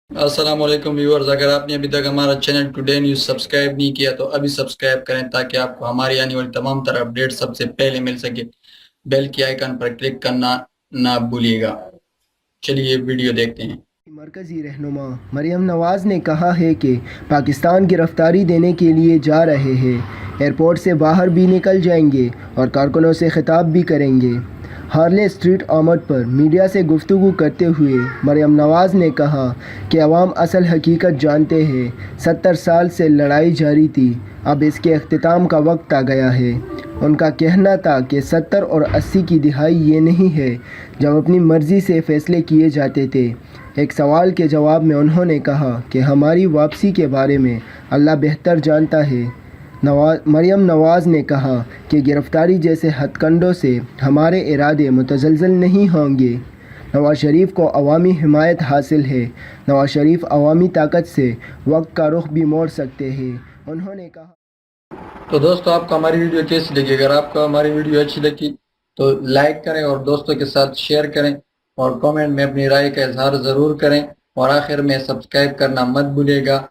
السلام علیکم ویورز، اگر آپ نے ابھی تک ہمارا چینل ٹوڈے نیوز سبسکرائب نہیں کیا تو ابھی سبسکرائب کریں تاکہ آپ کو ہماری آنے والی تمام تر اپڈیٹ سب سے پہلے مل سکے۔ بیل کی آئیکن پر کلک کرنا نہ بھولیے گا۔ چلیے ویڈیو دیکھتے ہیں۔ مرکزی رہنما مریم نواز نے کہا ہے کہ پاکستان گرفتاری دینے کے لیے جا رہے ہیں، ایئرپورٹ سے باہر بھی نکل جائیں گے اور کارکنوں سے خطاب بھی کریں گے۔ ہارلے اسٹریٹ آمد پر میڈیا سے گفتگو کرتے ہوئے مریم نواز نے کہا کہ عوام اصل حقیقت جانتے ہیں۔ 70 سال سے لڑائی جاری تھی، اب اس کے اختتام کا وقت آ گیا ہے۔ ان کا کہنا تھا کہ 70 اور 80 کی دہائی یہ نہیں ہے جب اپنی مرضی سے فیصلے کیے جاتے تھے۔ ایک سوال کے جواب میں انہوں نے کہا کہ ہماری واپسی کے بارے میں اللہ بہتر جانتا ہے۔ مریم نواز نے کہا کہ گرفتاری جیسے ہتھ کنڈوں سے ہمارے ارادے متزلزل نہیں ہوں گے۔ نواز شریف کو عوامی حمایت حاصل ہے۔ نواز شریف عوامی طاقت سے وقت کا رخ بھی موڑ سکتے ہیں، انہوں نے کہا۔ تو دوستو، آپ کو ہماری ویڈیو کیسی لگی؟ اگر آپ کو ہماری ویڈیو اچھی لگی تو لائک کریں اور دوستوں کے ساتھ شیئر کریں اور کامنٹ میں اپنی رائے کا اظہار ضرور کریں، اور آخر میں سبسکرائب کرنا مت بھولیے گا۔